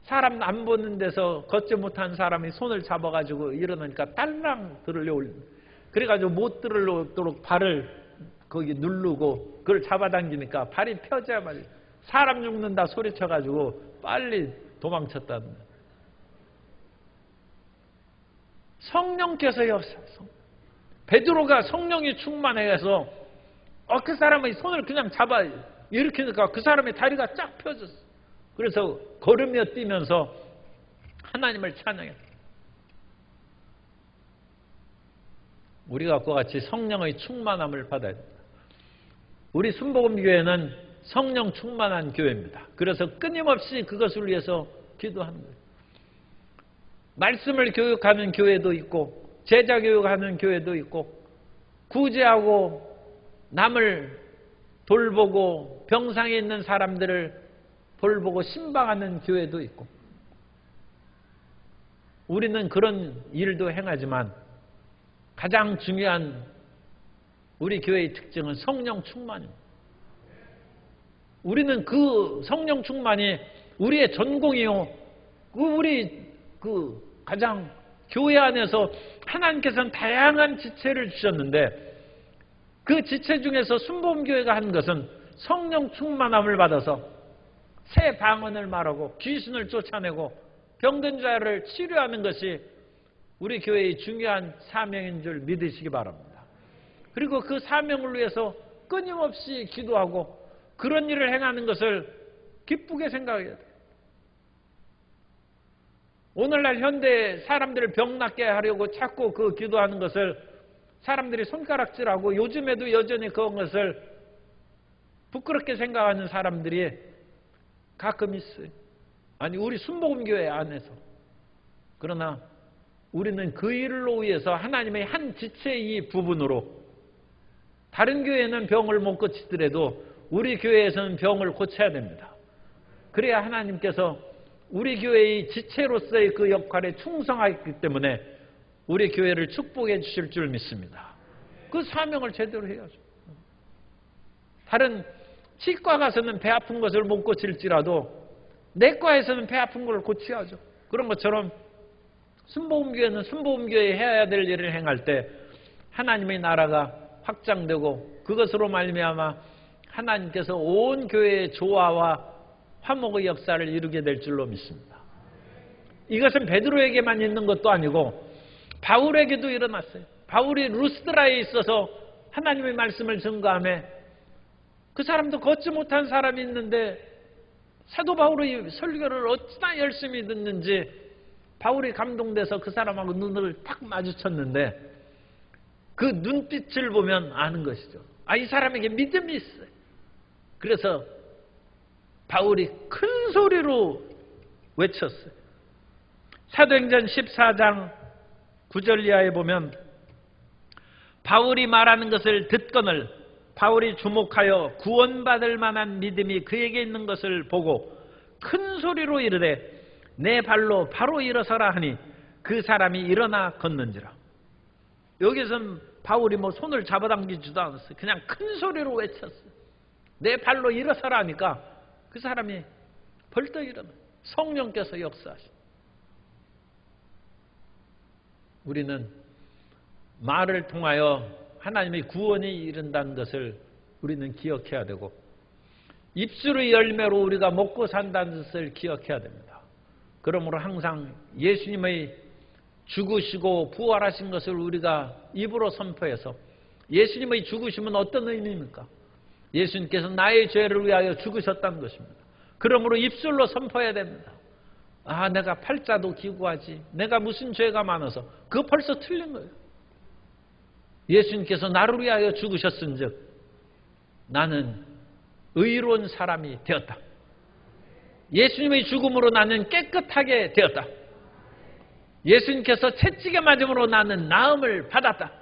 사람 안 보는 데서 걷지 못한 사람이 손을 잡아가지고 일어나니까 딸랑 들으려 올립니다. 그래가지고 못 들으도록 발을 거기 누르고 그걸 잡아당기니까 발이 펴져야 말이에요. 사람 죽는다 소리쳐가지고 빨리 도망쳤다는 거예요. 성령께서 역사하셔서 베드로가 성령이 충만해서 그 사람의 손을 그냥 잡아 일으키니까 그 사람의 다리가 쫙 펴졌어. 그래서 걸으며 뛰면서 하나님을 찬양했어요. 우리가 그와 같이 성령의 충만함을 받아야 됩니다. 우리 순복음교회는 성령 충만한 교회입니다. 그래서 끊임없이 그것을 위해서 기도하는 거예요. 말씀을 교육하는 교회도 있고 제자 교육하는 교회도 있고 구제하고 남을 돌보고 병상에 있는 사람들을 돌보고 신방하는 교회도 있고 우리는 그런 일도 행하지만 가장 중요한 우리 교회의 특징은 성령 충만입니다. 우리는 그 성령 충만이 우리의 전공이요. 우리 가장 교회 안에서 하나님께서는 다양한 지체를 주셨는데 그 지체 중에서 순복음교회가 한 것은 성령 충만함을 받아서 새 방언을 말하고 귀신을 쫓아내고 병든 자를 치료하는 것이 우리 교회의 중요한 사명인 줄 믿으시기 바랍니다. 그리고 그 사명을 위해서 끊임없이 기도하고 그런 일을 행하는 것을 기쁘게 생각해야 돼요. 오늘날 현대 사람들을 병 낫게 하려고 자꾸 그 기도하는 것을 사람들이 손가락질하고 요즘에도 여전히 그것을 부끄럽게 생각하는 사람들이 가끔 있어요. 아니 우리 순복음교회 안에서. 그러나 우리는 그 일로 위해서 하나님의 한 지체의 부분으로 다른 교회는 병을 못 고치더라도 우리 교회에서는 병을 고쳐야 됩니다. 그래야 하나님께서 우리 교회의 지체로서의 그 역할에 충성하기 때문에 우리 교회를 축복해 주실 줄 믿습니다. 그 사명을 제대로 해야죠. 다른 치과 가서는 배 아픈 것을 못 고칠지라도 내과에서는 배 아픈 걸 고쳐야죠. 그런 것처럼 순복음교회는 순복음교회 해야 될 일을 행할 때 하나님의 나라가 확장되고 그것으로 말미암아 하나님께서 온 교회의 조화와 화목의 역사를 이루게 될 줄로 믿습니다. 이것은 베드로에게만 있는 것도 아니고 바울에게도 일어났어요. 바울이 루스드라에 있어서 하나님의 말씀을 증거하며 그 사람도 걷지 못한 사람이 있는데 사도 바울의 설교를 어찌나 열심히 듣는지 바울이 감동돼서 그 사람하고 눈을 탁 마주쳤는데 그 눈빛을 보면 아는 것이죠. 아, 이 사람에게 믿음이 있어요. 그래서 바울이 큰 소리로 외쳤어요. 사도행전 14장 9절 이하에 보면 바울이 말하는 것을 듣거늘 바울이 주목하여 구원받을 만한 믿음이 그에게 있는 것을 보고 큰 소리로 이르되 내 발로 바로 일어서라 하니 그 사람이 일어나 걷는지라. 여기서는 바울이 뭐 손을 잡아당기지도 않았어요. 그냥 큰 소리로 외쳤어요. 내 발로 일어서라 하니까 그 사람이 벌떡 일어나. 성령께서 역사하십니다. 우리는 말을 통하여 하나님의 구원이 이른다는 것을 우리는 기억해야 되고 입술의 열매로 우리가 먹고 산다는 것을 기억해야 됩니다. 그러므로 항상 예수님의 죽으시고 부활하신 것을 우리가 입으로 선포해서 예수님의 죽으심은 어떤 의미입니까? 예수님께서 나의 죄를 위하여 죽으셨다는 것입니다. 그러므로 입술로 선포해야 됩니다. 아, 내가 팔자도 기구하지. 내가 무슨 죄가 많아서. 그거 벌써 틀린 거예요. 예수님께서 나를 위하여 죽으셨은즉 나는 의로운 사람이 되었다. 예수님의 죽음으로 나는 깨끗하게 되었다. 예수님께서 채찍에 맞음으로 나는 나음을 받았다.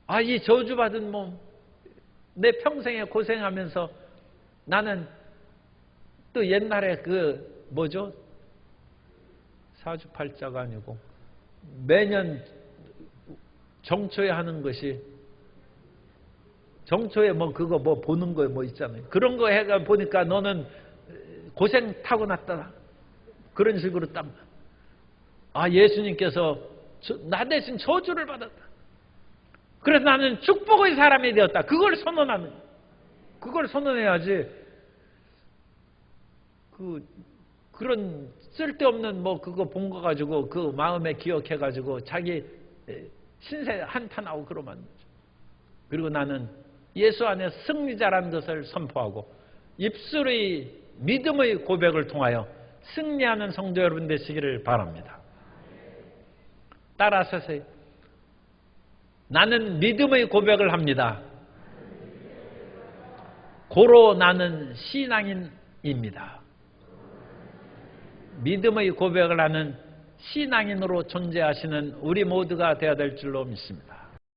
아, 이 저주받은 몸, 내 평생에 고생하면서 나는 또 옛날에 그 뭐죠? 사주팔자가 아니고 매년 정초에 하는 것이 정초에 뭐 그거 뭐 보는 거 뭐 있잖아요. 그런 거 해가 보니까 너는 고생 타고났다. 그런 식으로 딱. 아, 예수님께서 나 대신 저주를 받았다. 그래서 나는 축복의 사람이 되었다. 그걸 선언하는. 그걸 선언해야지. 그런 쓸데없는 뭐 그거 본 거 가지고 그 마음에 기억해 가지고 자기 신세 한탄하고 그러면 안 되죠. 그리고 나는 예수 안에 승리자라는 것을 선포하고 입술의 믿음의 고백을 통하여 승리하는 성도 여러분 되시기를 바랍니다. 따라서 하세요. 나는 믿음의 고백을 합니다. 고로 나는 신앙인입니다. 믿음의 고백을 하는 신앙인으로 존재하시는 우리 모두가 되어야 될 줄로 믿습니다.